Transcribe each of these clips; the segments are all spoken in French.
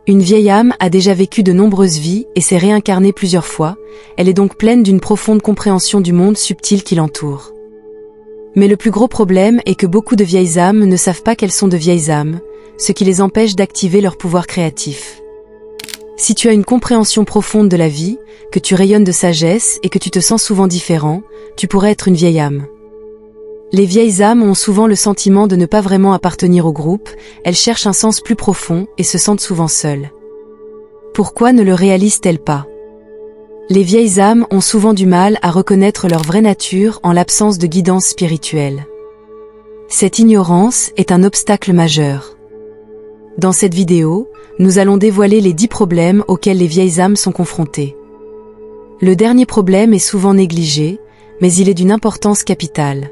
Une vieille âme a déjà vécu de nombreuses vies et s'est réincarnée plusieurs fois, elle est donc pleine d'une profonde compréhension du monde subtil qui l'entoure. Mais le plus gros problème est que beaucoup de vieilles âmes ne savent pas qu'elles sont de vieilles âmes, ce qui les empêche d'activer leur pouvoir créatif. Si tu as une compréhension profonde de la vie, que tu rayonnes de sagesse et que tu te sens souvent différent, tu pourrais être une vieille âme. Les vieilles âmes ont souvent le sentiment de ne pas vraiment appartenir au groupe, elles cherchent un sens plus profond et se sentent souvent seules. Pourquoi ne le réalisent-elles pas? Les vieilles âmes ont souvent du mal à reconnaître leur vraie nature en l'absence de guidance spirituelle. Cette ignorance est un obstacle majeur. Dans cette vidéo, nous allons dévoiler les 10 problèmes auxquels les vieilles âmes sont confrontées. Le dernier problème est souvent négligé, mais il est d'une importance capitale.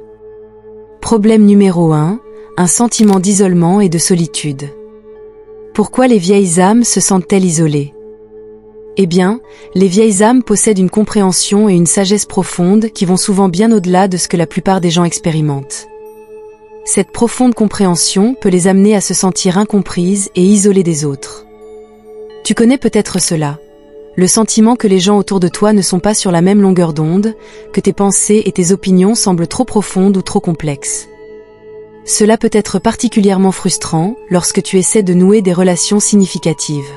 Problème numéro 1, un sentiment d'isolement et de solitude. Pourquoi les vieilles âmes se sentent-elles isolées? Eh bien, les vieilles âmes possèdent une compréhension et une sagesse profonde qui vont souvent bien au-delà de ce que la plupart des gens expérimentent. Cette profonde compréhension peut les amener à se sentir incomprises et isolées des autres. Tu connais peut-être cela. Le sentiment que les gens autour de toi ne sont pas sur la même longueur d'onde, que tes pensées et tes opinions semblent trop profondes ou trop complexes. Cela peut être particulièrement frustrant lorsque tu essaies de nouer des relations significatives.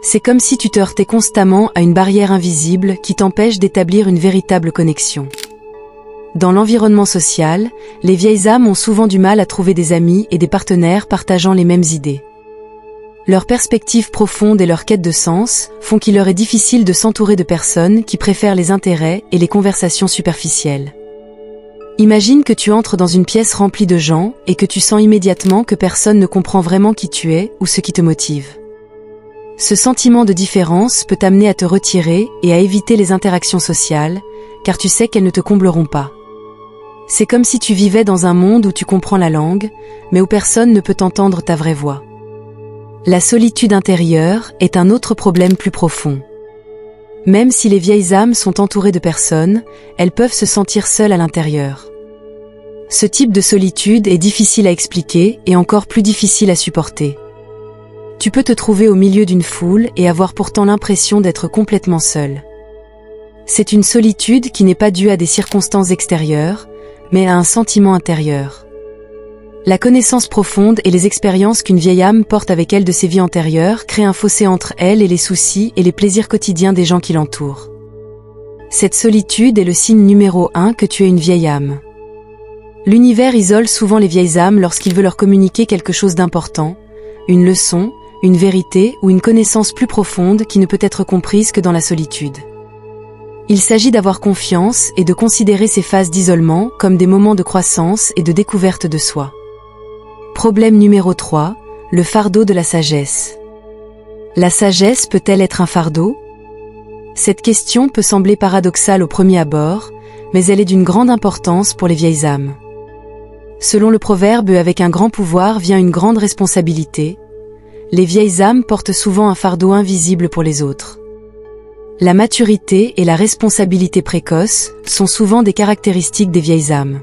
C'est comme si tu te heurtais constamment à une barrière invisible qui t'empêche d'établir une véritable connexion. Dans l'environnement social, les vieilles âmes ont souvent du mal à trouver des amis et des partenaires partageant les mêmes idées. Leur perspective profonde et leur quête de sens font qu'il leur est difficile de s'entourer de personnes qui préfèrent les intérêts et les conversations superficielles. Imagine que tu entres dans une pièce remplie de gens et que tu sens immédiatement que personne ne comprend vraiment qui tu es ou ce qui te motive. Ce sentiment de différence peut t'amener à te retirer et à éviter les interactions sociales, car tu sais qu'elles ne te combleront pas. C'est comme si tu vivais dans un monde où tu comprends la langue, mais où personne ne peut entendre ta vraie voix. La solitude intérieure est un autre problème plus profond. Même si les vieilles âmes sont entourées de personnes, elles peuvent se sentir seules à l'intérieur. Ce type de solitude est difficile à expliquer et encore plus difficile à supporter. Tu peux te trouver au milieu d'une foule et avoir pourtant l'impression d'être complètement seul. C'est une solitude qui n'est pas due à des circonstances extérieures, mais à un sentiment intérieur. La connaissance profonde et les expériences qu'une vieille âme porte avec elle de ses vies antérieures créent un fossé entre elle et les soucis et les plaisirs quotidiens des gens qui l'entourent. Cette solitude est le signe numéro 1 que tu es une vieille âme. L'univers isole souvent les vieilles âmes lorsqu'il veut leur communiquer quelque chose d'important, une leçon, une vérité ou une connaissance plus profonde qui ne peut être comprise que dans la solitude. Il s'agit d'avoir confiance et de considérer ces phases d'isolement comme des moments de croissance et de découverte de soi. Problème numéro 3, le fardeau de la sagesse. La sagesse peut-elle être un fardeau? Cette question peut sembler paradoxale au premier abord, mais elle est d'une grande importance pour les vieilles âmes. Selon le proverbe « Avec un grand pouvoir vient une grande responsabilité », les vieilles âmes portent souvent un fardeau invisible pour les autres. La maturité et la responsabilité précoce sont souvent des caractéristiques des vieilles âmes.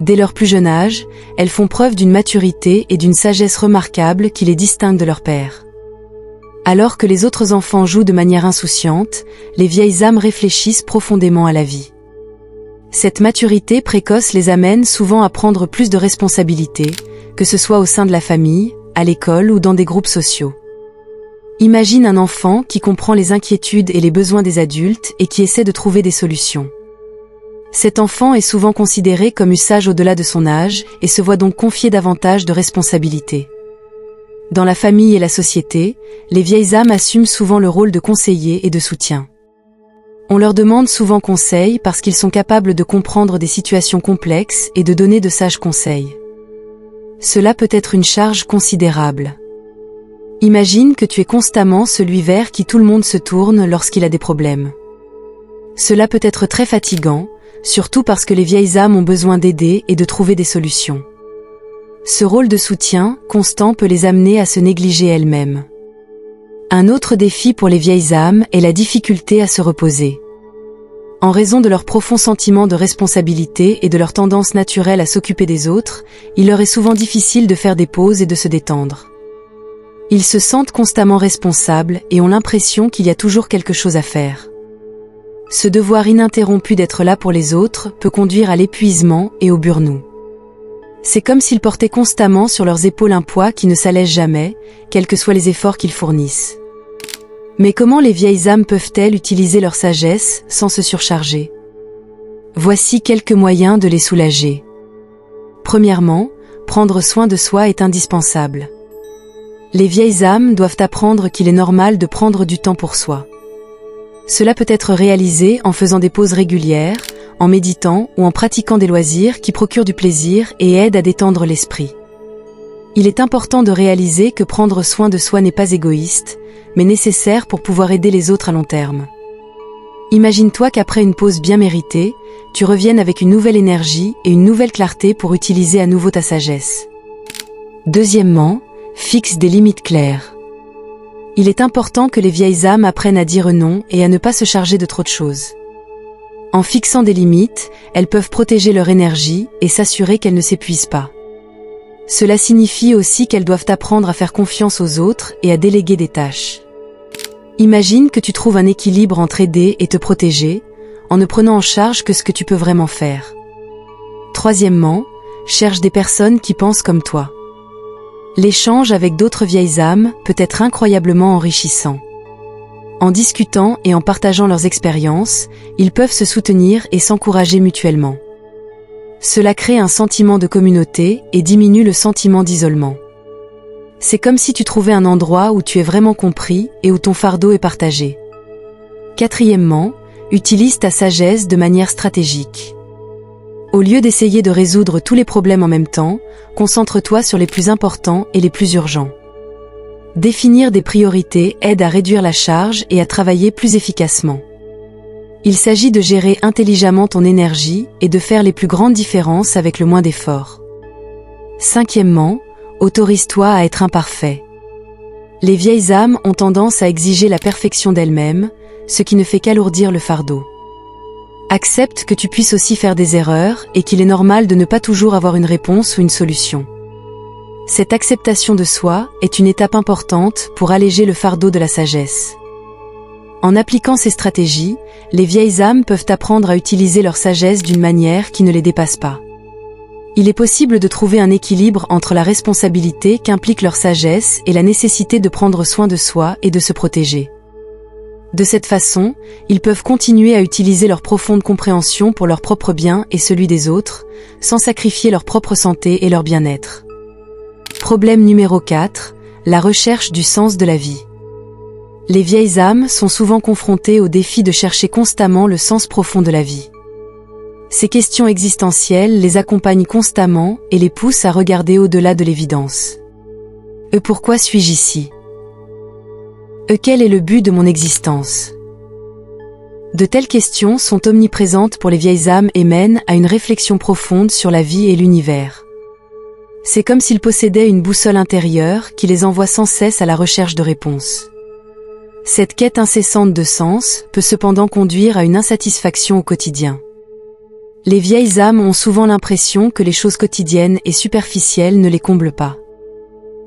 Dès leur plus jeune âge, elles font preuve d'une maturité et d'une sagesse remarquables qui les distinguent de leurs pères. Alors que les autres enfants jouent de manière insouciante, les vieilles âmes réfléchissent profondément à la vie. Cette maturité précoce les amène souvent à prendre plus de responsabilités, que ce soit au sein de la famille, à l'école ou dans des groupes sociaux. Imagine un enfant qui comprend les inquiétudes et les besoins des adultes et qui essaie de trouver des solutions. Cet enfant est souvent considéré comme sage au-delà de son âge et se voit donc confier davantage de responsabilités. Dans la famille et la société, les vieilles âmes assument souvent le rôle de conseiller et de soutien. On leur demande souvent conseil parce qu'ils sont capables de comprendre des situations complexes et de donner de sages conseils. Cela peut être une charge considérable. Imagine que tu es constamment celui vers qui tout le monde se tourne lorsqu'il a des problèmes. Cela peut être très fatigant, surtout parce que les vieilles âmes ont besoin d'aider et de trouver des solutions. Ce rôle de soutien constant peut les amener à se négliger elles-mêmes. Un autre défi pour les vieilles âmes est la difficulté à se reposer. En raison de leur profond sentiment de responsabilité et de leur tendance naturelle à s'occuper des autres, il leur est souvent difficile de faire des pauses et de se détendre. Ils se sentent constamment responsables et ont l'impression qu'il y a toujours quelque chose à faire. Ce devoir ininterrompu d'être là pour les autres peut conduire à l'épuisement et au burn-out. C'est comme s'ils portaient constamment sur leurs épaules un poids qui ne s'allège jamais, quels que soient les efforts qu'ils fournissent. Mais comment les vieilles âmes peuvent-elles utiliser leur sagesse sans se surcharger? Voici quelques moyens de les soulager. Premièrement, prendre soin de soi est indispensable. Les vieilles âmes doivent apprendre qu'il est normal de prendre du temps pour soi. Cela peut être réalisé en faisant des pauses régulières, en méditant ou en pratiquant des loisirs qui procurent du plaisir et aident à détendre l'esprit. Il est important de réaliser que prendre soin de soi n'est pas égoïste, mais nécessaire pour pouvoir aider les autres à long terme. Imagine-toi qu'après une pause bien méritée, tu reviennes avec une nouvelle énergie et une nouvelle clarté pour utiliser à nouveau ta sagesse. Deuxièmement, fixe des limites claires. Il est important que les vieilles âmes apprennent à dire non et à ne pas se charger de trop de choses. En fixant des limites, elles peuvent protéger leur énergie et s'assurer qu'elles ne s'épuisent pas. Cela signifie aussi qu'elles doivent apprendre à faire confiance aux autres et à déléguer des tâches. Imagine que tu trouves un équilibre entre aider et te protéger, en ne prenant en charge que ce que tu peux vraiment faire. Troisièmement, cherche des personnes qui pensent comme toi. L'échange avec d'autres vieilles âmes peut être incroyablement enrichissant. En discutant et en partageant leurs expériences, ils peuvent se soutenir et s'encourager mutuellement. Cela crée un sentiment de communauté et diminue le sentiment d'isolement. C'est comme si tu trouvais un endroit où tu es vraiment compris et où ton fardeau est partagé. Quatrièmement, utilise ta sagesse de manière stratégique. Au lieu d'essayer de résoudre tous les problèmes en même temps, concentre-toi sur les plus importants et les plus urgents. Définir des priorités aide à réduire la charge et à travailler plus efficacement. Il s'agit de gérer intelligemment ton énergie et de faire les plus grandes différences avec le moins d'efforts. Cinquièmement, autorise-toi à être imparfait. Les vieilles âmes ont tendance à exiger la perfection d'elles-mêmes, ce qui ne fait qu'alourdir le fardeau. Accepte que tu puisses aussi faire des erreurs et qu'il est normal de ne pas toujours avoir une réponse ou une solution. Cette acceptation de soi est une étape importante pour alléger le fardeau de la sagesse. En appliquant ces stratégies, les vieilles âmes peuvent apprendre à utiliser leur sagesse d'une manière qui ne les dépasse pas. Il est possible de trouver un équilibre entre la responsabilité qu'implique leur sagesse et la nécessité de prendre soin de soi et de se protéger. De cette façon, ils peuvent continuer à utiliser leur profonde compréhension pour leur propre bien et celui des autres, sans sacrifier leur propre santé et leur bien-être. Problème numéro 4, la recherche du sens de la vie. Les vieilles âmes sont souvent confrontées au défi de chercher constamment le sens profond de la vie. Ces questions existentielles les accompagnent constamment et les poussent à regarder au-delà de l'évidence. Pourquoi suis-je ici? Quel est le but de mon existence? De telles questions sont omniprésentes pour les vieilles âmes et mènent à une réflexion profonde sur la vie et l'univers. C'est comme s'ils possédaient une boussole intérieure qui les envoie sans cesse à la recherche de réponses. Cette quête incessante de sens peut cependant conduire à une insatisfaction au quotidien. Les vieilles âmes ont souvent l'impression que les choses quotidiennes et superficielles ne les comblent pas.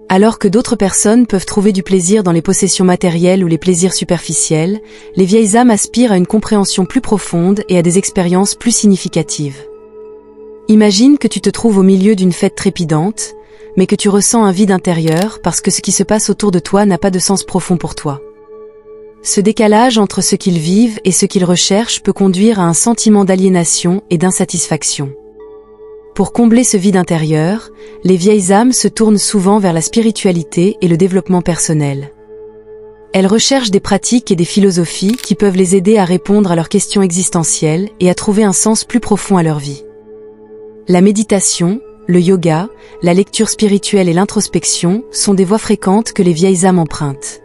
Alors que d'autres personnes peuvent trouver du plaisir dans les possessions matérielles ou les plaisirs superficiels, les vieilles âmes aspirent à une compréhension plus profonde et à des expériences plus significatives. Imagine que tu te trouves au milieu d'une fête trépidante, mais que tu ressens un vide intérieur parce que ce qui se passe autour de toi n'a pas de sens profond pour toi. Ce décalage entre ce qu'ils vivent et ce qu'ils recherchent peut conduire à un sentiment d'aliénation et d'insatisfaction. Pour combler ce vide intérieur, les vieilles âmes se tournent souvent vers la spiritualité et le développement personnel. Elles recherchent des pratiques et des philosophies qui peuvent les aider à répondre à leurs questions existentielles et à trouver un sens plus profond à leur vie. La méditation, le yoga, la lecture spirituelle et l'introspection sont des voies fréquentes que les vieilles âmes empruntent.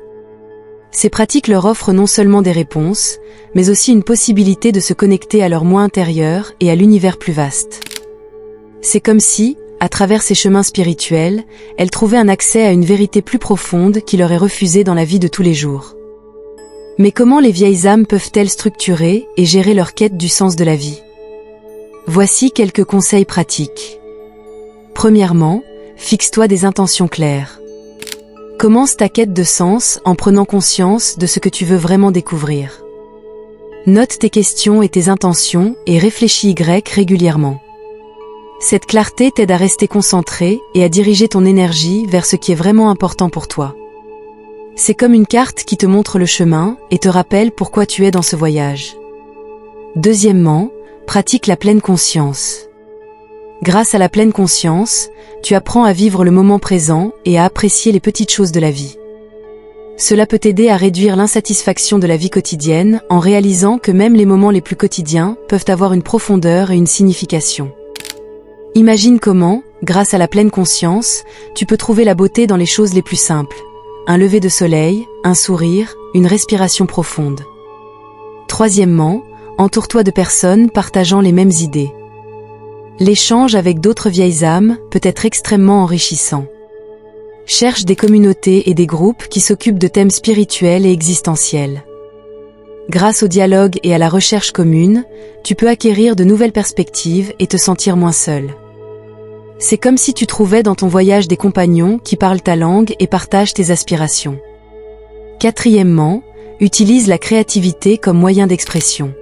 Ces pratiques leur offrent non seulement des réponses, mais aussi une possibilité de se connecter à leur moi intérieur et à l'univers plus vaste. C'est comme si, à travers ces chemins spirituels, elles trouvaient un accès à une vérité plus profonde qui leur est refusée dans la vie de tous les jours. Mais comment les vieilles âmes peuvent-elles structurer et gérer leur quête du sens de la vie? Voici quelques conseils pratiques. Premièrement, fixe-toi des intentions claires. Commence ta quête de sens en prenant conscience de ce que tu veux vraiment découvrir. Note tes questions et tes intentions et réfléchis régulièrement. Cette clarté t'aide à rester concentré et à diriger ton énergie vers ce qui est vraiment important pour toi. C'est comme une carte qui te montre le chemin et te rappelle pourquoi tu es dans ce voyage. Deuxièmement, pratique la pleine conscience. Grâce à la pleine conscience, tu apprends à vivre le moment présent et à apprécier les petites choses de la vie. Cela peut t'aider à réduire l'insatisfaction de la vie quotidienne en réalisant que même les moments les plus quotidiens peuvent avoir une profondeur et une signification. Imagine comment, grâce à la pleine conscience, tu peux trouver la beauté dans les choses les plus simples. Un lever de soleil, un sourire, une respiration profonde. Troisièmement, entoure-toi de personnes partageant les mêmes idées. L'échange avec d'autres vieilles âmes peut être extrêmement enrichissant. Cherche des communautés et des groupes qui s'occupent de thèmes spirituels et existentiels. Grâce au dialogue et à la recherche commune, tu peux acquérir de nouvelles perspectives et te sentir moins seul. C'est comme si tu trouvais dans ton voyage des compagnons qui parlent ta langue et partagent tes aspirations. Quatrièmement, utilise la créativité comme moyen d'expression.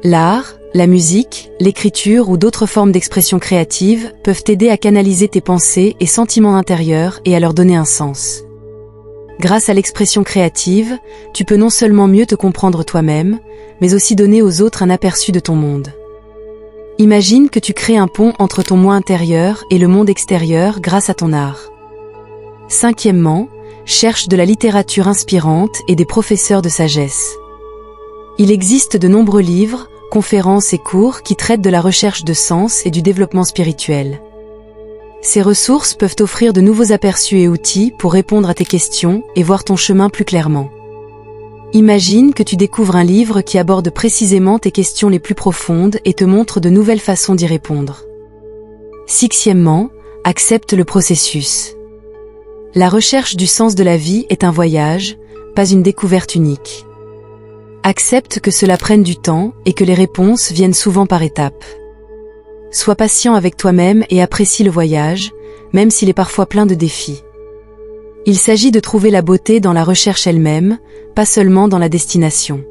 L'art, la musique, l'écriture ou d'autres formes d'expression créative peuvent t'aider à canaliser tes pensées et sentiments intérieurs et à leur donner un sens. Grâce à l'expression créative, tu peux non seulement mieux te comprendre toi-même, mais aussi donner aux autres un aperçu de ton monde. Imagine que tu crées un pont entre ton moi intérieur et le monde extérieur grâce à ton art. Cinquièmement, cherche de la littérature inspirante et des professeurs de sagesse. Il existe de nombreux livres, conférences et cours qui traitent de la recherche de sens et du développement spirituel. Ces ressources peuvent t'offrir de nouveaux aperçus et outils pour répondre à tes questions et voir ton chemin plus clairement. Imagine que tu découvres un livre qui aborde précisément tes questions les plus profondes et te montre de nouvelles façons d'y répondre. Sixièmement, accepte le processus. La recherche du sens de la vie est un voyage, pas une découverte unique. Accepte que cela prenne du temps et que les réponses viennent souvent par étapes. Sois patient avec toi-même et apprécie le voyage, même s'il est parfois plein de défis. Il s'agit de trouver la beauté dans la recherche elle-même, pas seulement dans la destination.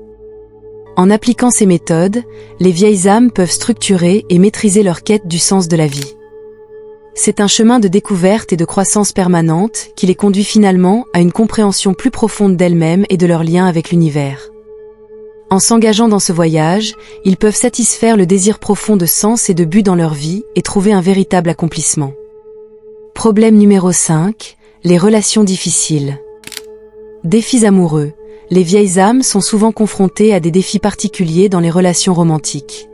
En appliquant ces méthodes, les vieilles âmes peuvent structurer et maîtriser leur quête du sens de la vie. C'est un chemin de découverte et de croissance permanente qui les conduit finalement à une compréhension plus profonde d'elles-mêmes et de leur lien avec l'univers. En s'engageant dans ce voyage, ils peuvent satisfaire le désir profond de sens et de but dans leur vie et trouver un véritable accomplissement. Problème numéro 5, les relations difficiles. Défis amoureux. Les vieilles âmes sont souvent confrontées à des défis particuliers dans les relations romantiques.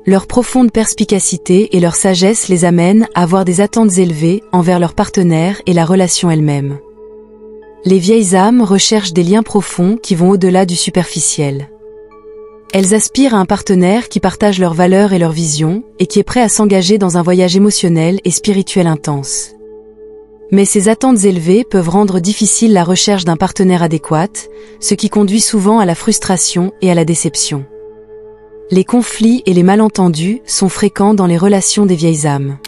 Leur profonde perspicacité et leur sagesse les amènent à avoir des attentes élevées envers leur partenaire et la relation elle-même. Les vieilles âmes recherchent des liens profonds qui vont au-delà du superficiel. Elles aspirent à un partenaire qui partage leurs valeurs et leurs visions et qui est prêt à s'engager dans un voyage émotionnel et spirituel intense. Mais ces attentes élevées peuvent rendre difficile la recherche d'un partenaire adéquat, ce qui conduit souvent à la frustration et à la déception. Les conflits et les malentendus sont fréquents dans les relations des vieilles âmes.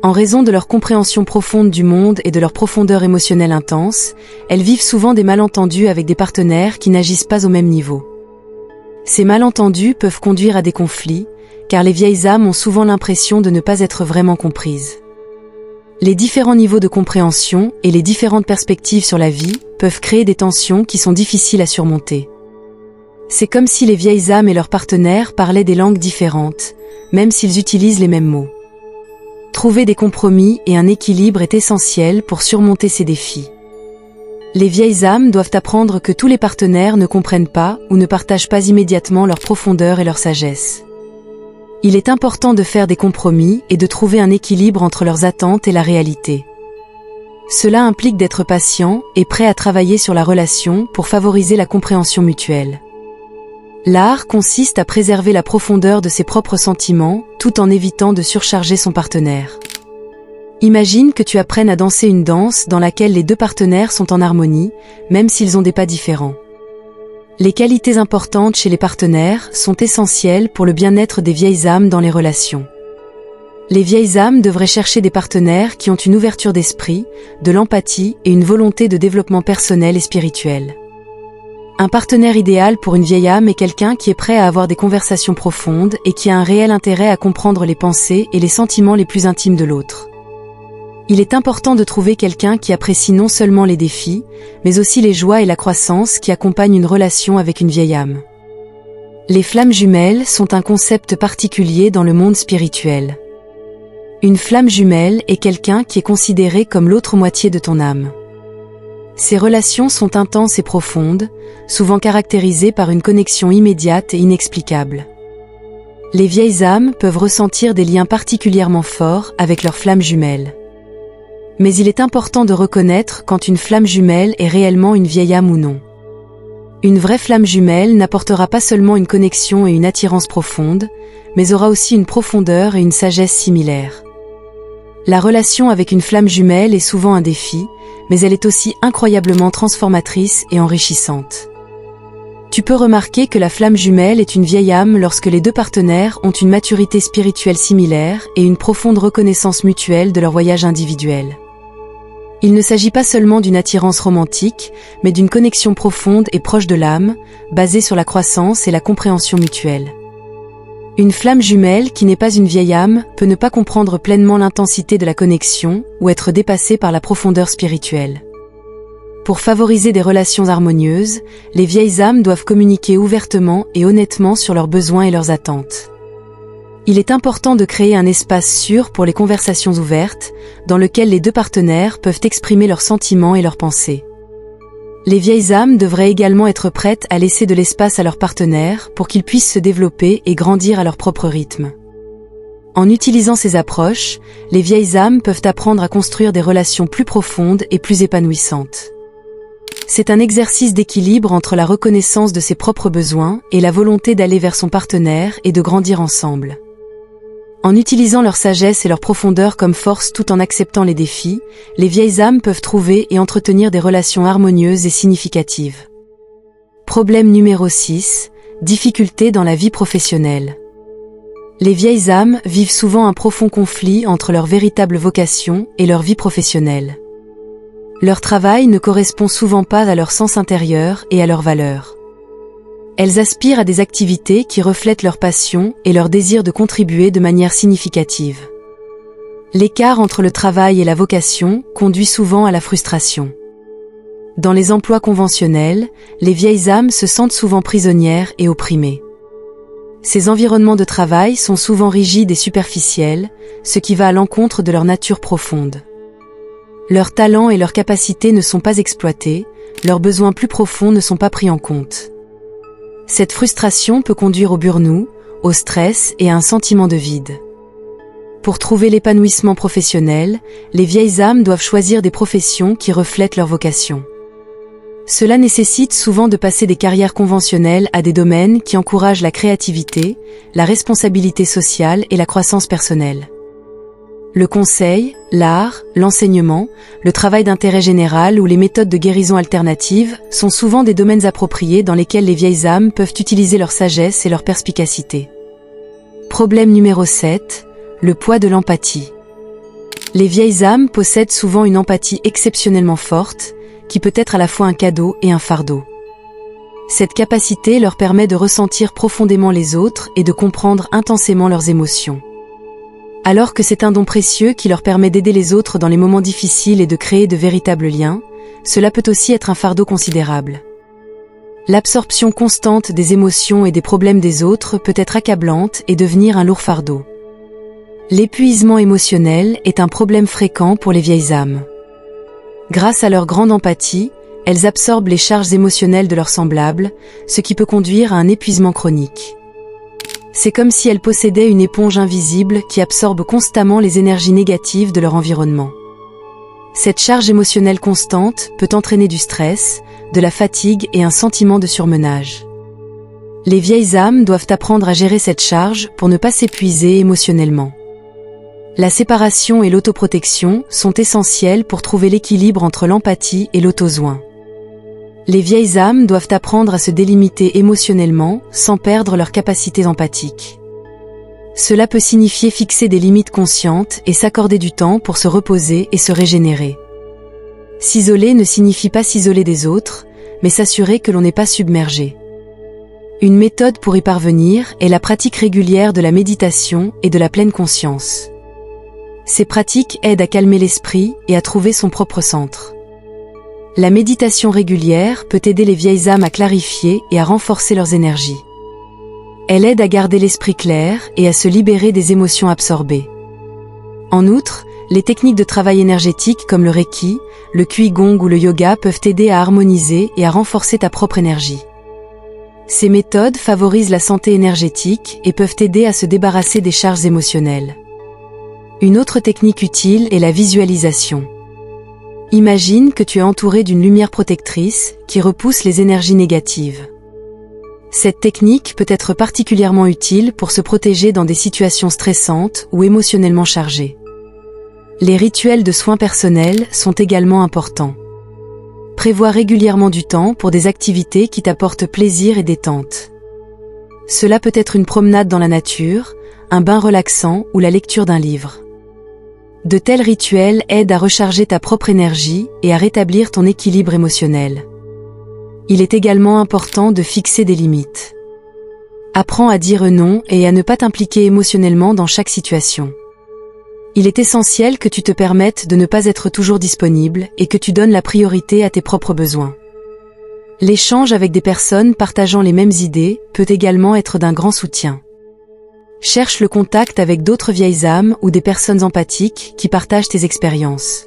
En raison de leur compréhension profonde du monde et de leur profondeur émotionnelle intense, elles vivent souvent des malentendus avec des partenaires qui n'agissent pas au même niveau. Ces malentendus peuvent conduire à des conflits, car les vieilles âmes ont souvent l'impression de ne pas être vraiment comprises. Les différents niveaux de compréhension et les différentes perspectives sur la vie peuvent créer des tensions qui sont difficiles à surmonter. C'est comme si les vieilles âmes et leurs partenaires parlaient des langues différentes, même s'ils utilisent les mêmes mots. Trouver des compromis et un équilibre est essentiel pour surmonter ces défis. Les vieilles âmes doivent apprendre que tous les partenaires ne comprennent pas ou ne partagent pas immédiatement leur profondeur et leur sagesse. Il est important de faire des compromis et de trouver un équilibre entre leurs attentes et la réalité. Cela implique d'être patient et prêt à travailler sur la relation pour favoriser la compréhension mutuelle. L'art consiste à préserver la profondeur de ses propres sentiments, tout en évitant de surcharger son partenaire. Imagine que tu apprennes à danser une danse dans laquelle les deux partenaires sont en harmonie, même s'ils ont des pas différents. Les qualités importantes chez les partenaires sont essentielles pour le bien-être des vieilles âmes dans les relations. Les vieilles âmes devraient chercher des partenaires qui ont une ouverture d'esprit, de l'empathie et une volonté de développement personnel et spirituel. Un partenaire idéal pour une vieille âme est quelqu'un qui est prêt à avoir des conversations profondes et qui a un réel intérêt à comprendre les pensées et les sentiments les plus intimes de l'autre. Il est important de trouver quelqu'un qui apprécie non seulement les défis, mais aussi les joies et la croissance qui accompagnent une relation avec une vieille âme. Les flammes jumelles sont un concept particulier dans le monde spirituel. Une flamme jumelle est quelqu'un qui est considéré comme l'autre moitié de ton âme. Ces relations sont intenses et profondes, souvent caractérisées par une connexion immédiate et inexplicable. Les vieilles âmes peuvent ressentir des liens particulièrement forts avec leurs flammes jumelles. Mais il est important de reconnaître quand une flamme jumelle est réellement une vieille âme ou non. Une vraie flamme jumelle n'apportera pas seulement une connexion et une attirance profonde, mais aura aussi une profondeur et une sagesse similaires. La relation avec une flamme jumelle est souvent un défi, mais elle est aussi incroyablement transformatrice et enrichissante. Tu peux remarquer que la flamme jumelle est une vieille âme lorsque les deux partenaires ont une maturité spirituelle similaire et une profonde reconnaissance mutuelle de leur voyage individuel. Il ne s'agit pas seulement d'une attirance romantique, mais d'une connexion profonde et proche de l'âme, basée sur la croissance et la compréhension mutuelle. Une flamme jumelle qui n'est pas une vieille âme peut ne pas comprendre pleinement l'intensité de la connexion ou être dépassée par la profondeur spirituelle. Pour favoriser des relations harmonieuses, les vieilles âmes doivent communiquer ouvertement et honnêtement sur leurs besoins et leurs attentes. Il est important de créer un espace sûr pour les conversations ouvertes, dans lequel les deux partenaires peuvent exprimer leurs sentiments et leurs pensées. Les vieilles âmes devraient également être prêtes à laisser de l'espace à leurs partenaires pour qu'ils puissent se développer et grandir à leur propre rythme. En utilisant ces approches, les vieilles âmes peuvent apprendre à construire des relations plus profondes et plus épanouissantes. C'est un exercice d'équilibre entre la reconnaissance de ses propres besoins et la volonté d'aller vers son partenaire et de grandir ensemble. En utilisant leur sagesse et leur profondeur comme force tout en acceptant les défis, les vieilles âmes peuvent trouver et entretenir des relations harmonieuses et significatives. Problème numéro 6. Difficultés dans la vie professionnelle. Les vieilles âmes vivent souvent un profond conflit entre leur véritable vocation et leur vie professionnelle. Leur travail ne correspond souvent pas à leur sens intérieur et à leurs valeurs. Elles aspirent à des activités qui reflètent leur passion et leur désir de contribuer de manière significative. L'écart entre le travail et la vocation conduit souvent à la frustration. Dans les emplois conventionnels, les vieilles âmes se sentent souvent prisonnières et opprimées. Ces environnements de travail sont souvent rigides et superficiels, ce qui va à l'encontre de leur nature profonde. Leurs talents et leurs capacités ne sont pas exploités, leurs besoins plus profonds ne sont pas pris en compte. Cette frustration peut conduire au burn-out, au stress et à un sentiment de vide. Pour trouver l'épanouissement professionnel, les vieilles âmes doivent choisir des professions qui reflètent leur vocation. Cela nécessite souvent de passer des carrières conventionnelles à des domaines qui encouragent la créativité, la responsabilité sociale et la croissance personnelle. Le conseil, l'art, l'enseignement, le travail d'intérêt général ou les méthodes de guérison alternatives sont souvent des domaines appropriés dans lesquels les vieilles âmes peuvent utiliser leur sagesse et leur perspicacité. Problème numéro 7. Le poids de l'empathie. Les vieilles âmes possèdent souvent une empathie exceptionnellement forte, qui peut être à la fois un cadeau et un fardeau. Cette capacité leur permet de ressentir profondément les autres et de comprendre intensément leurs émotions. Alors que c'est un don précieux qui leur permet d'aider les autres dans les moments difficiles et de créer de véritables liens, cela peut aussi être un fardeau considérable. L'absorption constante des émotions et des problèmes des autres peut être accablante et devenir un lourd fardeau. L'épuisement émotionnel est un problème fréquent pour les vieilles âmes. Grâce à leur grande empathie, elles absorbent les charges émotionnelles de leurs semblables, ce qui peut conduire à un épuisement chronique. C'est comme si elles possédaient une éponge invisible qui absorbe constamment les énergies négatives de leur environnement. Cette charge émotionnelle constante peut entraîner du stress, de la fatigue et un sentiment de surmenage. Les vieilles âmes doivent apprendre à gérer cette charge pour ne pas s'épuiser émotionnellement. La séparation et l'autoprotection sont essentielles pour trouver l'équilibre entre l'empathie et l'auto-soin. Les vieilles âmes doivent apprendre à se délimiter émotionnellement sans perdre leurs capacités empathiques. Cela peut signifier fixer des limites conscientes et s'accorder du temps pour se reposer et se régénérer. S'isoler ne signifie pas s'isoler des autres, mais s'assurer que l'on n'est pas submergé. Une méthode pour y parvenir est la pratique régulière de la méditation et de la pleine conscience. Ces pratiques aident à calmer l'esprit et à trouver son propre centre. La méditation régulière peut aider les vieilles âmes à clarifier et à renforcer leurs énergies. Elle aide à garder l'esprit clair et à se libérer des émotions absorbées. En outre, les techniques de travail énergétique comme le Reiki, le Qigong ou le yoga peuvent t'aider à harmoniser et à renforcer ta propre énergie. Ces méthodes favorisent la santé énergétique et peuvent t'aider à se débarrasser des charges émotionnelles. Une autre technique utile est la visualisation. Imagine que tu es entouré d'une lumière protectrice qui repousse les énergies négatives. Cette technique peut être particulièrement utile pour se protéger dans des situations stressantes ou émotionnellement chargées. Les rituels de soins personnels sont également importants. Prévois régulièrement du temps pour des activités qui t'apportent plaisir et détente. Cela peut être une promenade dans la nature, un bain relaxant ou la lecture d'un livre. De tels rituels aident à recharger ta propre énergie et à rétablir ton équilibre émotionnel. Il est également important de fixer des limites. Apprends à dire non et à ne pas t'impliquer émotionnellement dans chaque situation. Il est essentiel que tu te permettes de ne pas être toujours disponible et que tu donnes la priorité à tes propres besoins. L'échange avec des personnes partageant les mêmes idées peut également être d'un grand soutien. Cherche le contact avec d'autres vieilles âmes ou des personnes empathiques qui partagent tes expériences.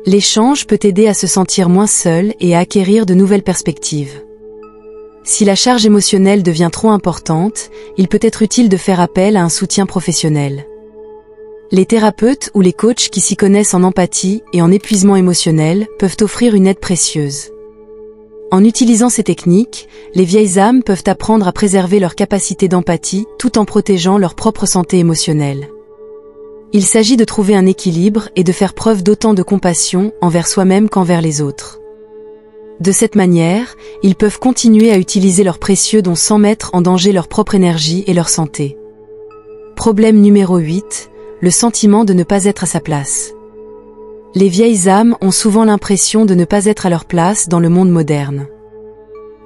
L'échange peut t'aider à se sentir moins seul et à acquérir de nouvelles perspectives. Si la charge émotionnelle devient trop importante, il peut être utile de faire appel à un soutien professionnel. Les thérapeutes ou les coachs qui s'y connaissent en empathie et en épuisement émotionnel peuvent offrir une aide précieuse. En utilisant ces techniques, les vieilles âmes peuvent apprendre à préserver leur capacité d'empathie tout en protégeant leur propre santé émotionnelle. Il s'agit de trouver un équilibre et de faire preuve d'autant de compassion envers soi-même qu'envers les autres. De cette manière, ils peuvent continuer à utiliser leurs précieux dons sans mettre en danger leur propre énergie et leur santé. Problème numéro 8. Le sentiment de ne pas être à sa place. Les vieilles âmes ont souvent l'impression de ne pas être à leur place dans le monde moderne.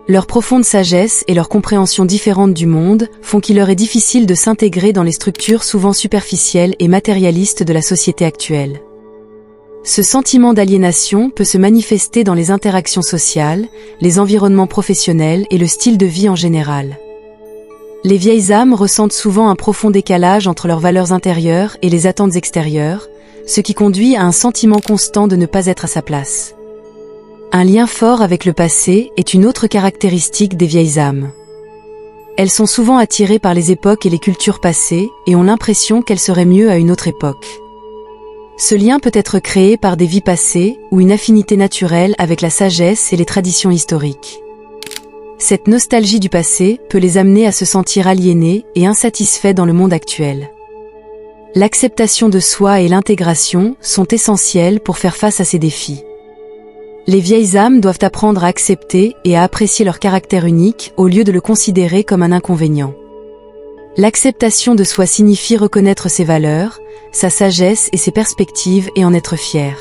Leur profonde sagesse et leur compréhension différente du monde font qu'il leur est difficile de s'intégrer dans les structures souvent superficielles et matérialistes de la société actuelle. Ce sentiment d'aliénation peut se manifester dans les interactions sociales, les environnements professionnels et le style de vie en général. Les vieilles âmes ressentent souvent un profond décalage entre leurs valeurs intérieures et les attentes extérieures, ce qui conduit à un sentiment constant de ne pas être à sa place. Un lien fort avec le passé est une autre caractéristique des vieilles âmes. Elles sont souvent attirées par les époques et les cultures passées et ont l'impression qu'elles seraient mieux à une autre époque. Ce lien peut être créé par des vies passées ou une affinité naturelle avec la sagesse et les traditions historiques. Cette nostalgie du passé peut les amener à se sentir aliénés et insatisfaits dans le monde actuel. L'acceptation de soi et l'intégration sont essentielles pour faire face à ces défis. Les vieilles âmes doivent apprendre à accepter et à apprécier leur caractère unique au lieu de le considérer comme un inconvénient. L'acceptation de soi signifie reconnaître ses valeurs, sa sagesse et ses perspectives et en être fier.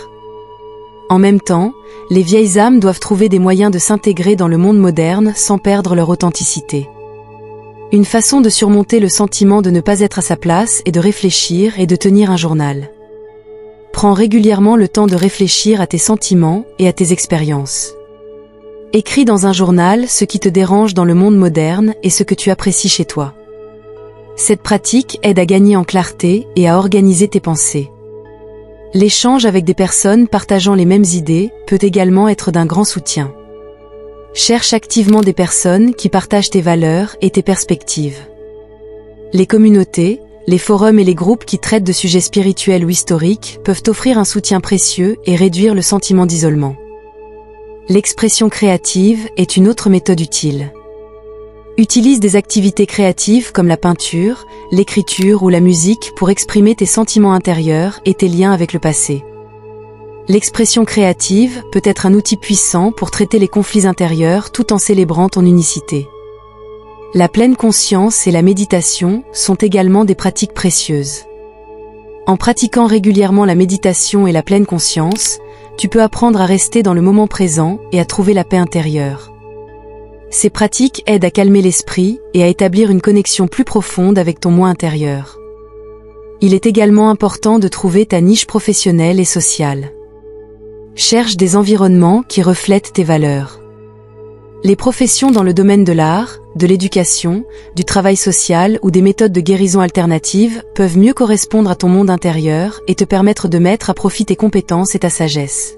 En même temps, les vieilles âmes doivent trouver des moyens de s'intégrer dans le monde moderne sans perdre leur authenticité. Une façon de surmonter le sentiment de ne pas être à sa place est de réfléchir et de tenir un journal. Prends régulièrement le temps de réfléchir à tes sentiments et à tes expériences. Écris dans un journal ce qui te dérange dans le monde moderne et ce que tu apprécies chez toi. Cette pratique aide à gagner en clarté et à organiser tes pensées. L'échange avec des personnes partageant les mêmes idées peut également être d'un grand soutien. Cherche activement des personnes qui partagent tes valeurs et tes perspectives. Les communautés, les forums et les groupes qui traitent de sujets spirituels ou historiques peuvent offrir un soutien précieux et réduire le sentiment d'isolement. L'expression créative est une autre méthode utile. Utilise des activités créatives comme la peinture, l'écriture ou la musique pour exprimer tes sentiments intérieurs et tes liens avec le passé. L'expression créative peut être un outil puissant pour traiter les conflits intérieurs tout en célébrant ton unicité. La pleine conscience et la méditation sont également des pratiques précieuses. En pratiquant régulièrement la méditation et la pleine conscience, tu peux apprendre à rester dans le moment présent et à trouver la paix intérieure. Ces pratiques aident à calmer l'esprit et à établir une connexion plus profonde avec ton moi intérieur. Il est également important de trouver ta niche professionnelle et sociale. Cherche des environnements qui reflètent tes valeurs. Les professions dans le domaine de l'art, de l'éducation, du travail social ou des méthodes de guérison alternatives peuvent mieux correspondre à ton monde intérieur et te permettre de mettre à profit tes compétences et ta sagesse.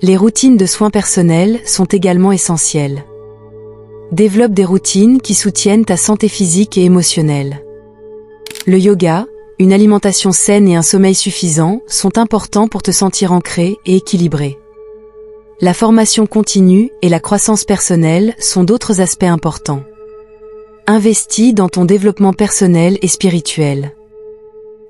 Les routines de soins personnels sont également essentielles. Développe des routines qui soutiennent ta santé physique et émotionnelle. Le yoga, une alimentation saine et un sommeil suffisant sont importants pour te sentir ancré et équilibré. La formation continue et la croissance personnelle sont d'autres aspects importants. Investis dans ton développement personnel et spirituel.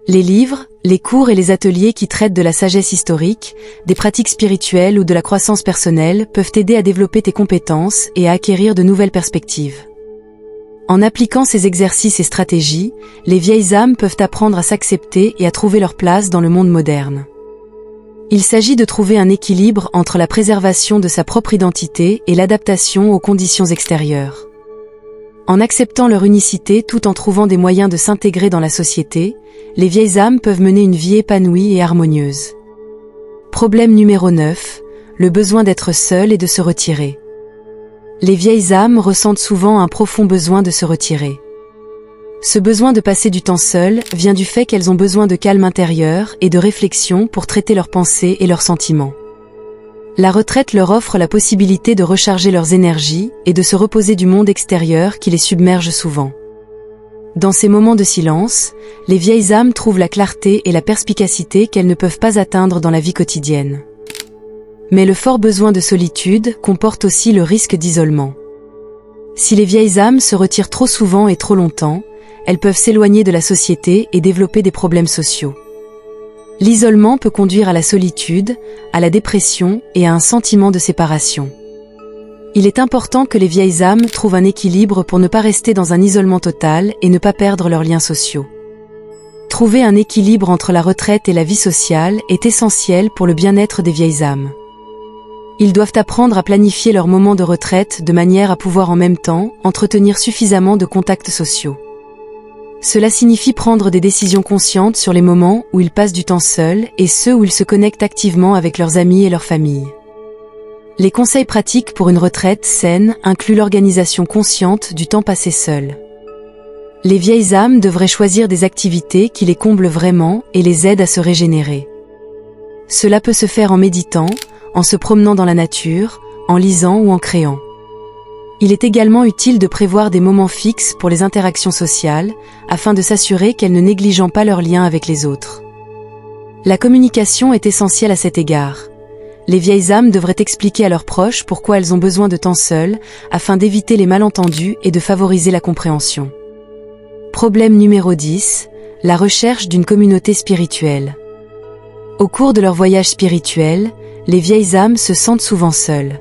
Les livres, les cours et les ateliers qui traitent de la sagesse historique, des pratiques spirituelles ou de la croissance personnelle peuvent t'aider à développer tes compétences et à acquérir de nouvelles perspectives. En appliquant ces exercices et stratégies, les vieilles âmes peuvent apprendre à s'accepter et à trouver leur place dans le monde moderne. Il s'agit de trouver un équilibre entre la préservation de sa propre identité et l'adaptation aux conditions extérieures. En acceptant leur unicité tout en trouvant des moyens de s'intégrer dans la société, les vieilles âmes peuvent mener une vie épanouie et harmonieuse. Problème numéro 9, le besoin d'être seul et de se retirer. Les vieilles âmes ressentent souvent un profond besoin de se retirer. Ce besoin de passer du temps seul vient du fait qu'elles ont besoin de calme intérieur et de réflexion pour traiter leurs pensées et leurs sentiments. La retraite leur offre la possibilité de recharger leurs énergies et de se reposer du monde extérieur qui les submerge souvent. Dans ces moments de silence, les vieilles âmes trouvent la clarté et la perspicacité qu'elles ne peuvent pas atteindre dans la vie quotidienne. Mais le fort besoin de solitude comporte aussi le risque d'isolement. Si les vieilles âmes se retirent trop souvent et trop longtemps, elles peuvent s'éloigner de la société et développer des problèmes sociaux. L'isolement peut conduire à la solitude, à la dépression et à un sentiment de séparation. Il est important que les vieilles âmes trouvent un équilibre pour ne pas rester dans un isolement total et ne pas perdre leurs liens sociaux. Trouver un équilibre entre la retraite et la vie sociale est essentiel pour le bien-être des vieilles âmes. Ils doivent apprendre à planifier leurs moments de retraite de manière à pouvoir en même temps entretenir suffisamment de contacts sociaux. Cela signifie prendre des décisions conscientes sur les moments où ils passent du temps seuls et ceux où ils se connectent activement avec leurs amis et leur famille. Les conseils pratiques pour une retraite saine incluent l'organisation consciente du temps passé seul. Les vieilles âmes devraient choisir des activités qui les comblent vraiment et les aident à se régénérer. Cela peut se faire en méditant, en se promenant dans la nature, en lisant ou en créant. Il est également utile de prévoir des moments fixes pour les interactions sociales, afin de s'assurer qu'elles ne négligent pas leurs liens avec les autres. La communication est essentielle à cet égard. Les vieilles âmes devraient expliquer à leurs proches pourquoi elles ont besoin de temps seules, afin d'éviter les malentendus et de favoriser la compréhension. Problème numéro 10, la recherche d'une communauté spirituelle. Au cours de leur voyage spirituel, les vieilles âmes se sentent souvent seules.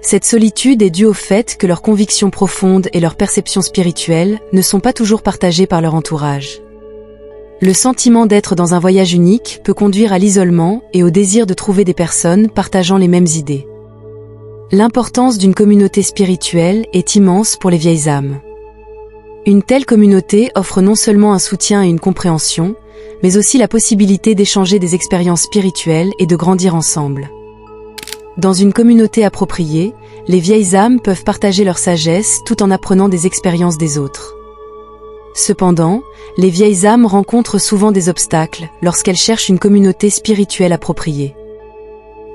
Cette solitude est due au fait que leurs convictions profondes et leurs perceptions spirituelles ne sont pas toujours partagées par leur entourage. Le sentiment d'être dans un voyage unique peut conduire à l'isolement et au désir de trouver des personnes partageant les mêmes idées. L'importance d'une communauté spirituelle est immense pour les vieilles âmes. Une telle communauté offre non seulement un soutien et une compréhension, mais aussi la possibilité d'échanger des expériences spirituelles et de grandir ensemble. Dans une communauté appropriée, les vieilles âmes peuvent partager leur sagesse tout en apprenant des expériences des autres. Cependant, les vieilles âmes rencontrent souvent des obstacles lorsqu'elles cherchent une communauté spirituelle appropriée.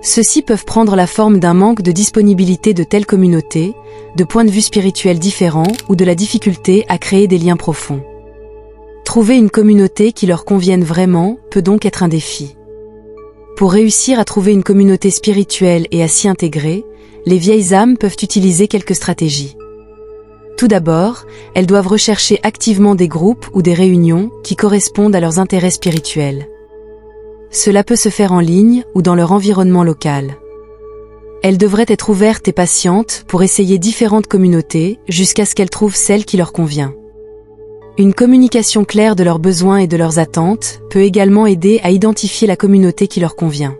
Ceux-ci peuvent prendre la forme d'un manque de disponibilité de telles communautés, de points de vue spirituels différents ou de la difficulté à créer des liens profonds. Trouver une communauté qui leur convienne vraiment peut donc être un défi. Pour réussir à trouver une communauté spirituelle et à s'y intégrer, les vieilles âmes peuvent utiliser quelques stratégies. Tout d'abord, elles doivent rechercher activement des groupes ou des réunions qui correspondent à leurs intérêts spirituels. Cela peut se faire en ligne ou dans leur environnement local. Elles devraient être ouvertes et patientes pour essayer différentes communautés jusqu'à ce qu'elles trouvent celle qui leur convient. Une communication claire de leurs besoins et de leurs attentes peut également aider à identifier la communauté qui leur convient.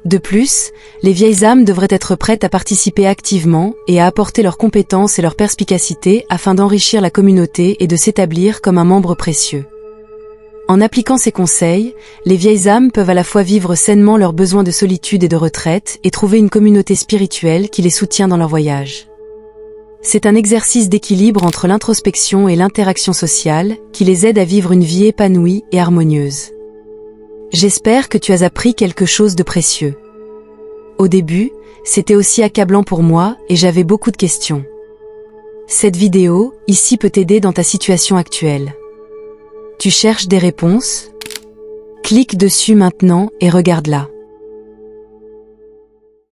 De plus, les vieilles âmes devraient être prêtes à participer activement et à apporter leurs compétences et leur perspicacité afin d'enrichir la communauté et de s'établir comme un membre précieux. En appliquant ces conseils, les vieilles âmes peuvent à la fois vivre sainement leurs besoins de solitude et de retraite et trouver une communauté spirituelle qui les soutient dans leur voyage. C'est un exercice d'équilibre entre l'introspection et l'interaction sociale qui les aide à vivre une vie épanouie et harmonieuse. J'espère que tu as appris quelque chose de précieux. Au début, c'était aussi accablant pour moi et j'avais beaucoup de questions. Cette vidéo, ici, peut t'aider dans ta situation actuelle. Tu cherches des réponses? Clique dessus maintenant et regarde-la.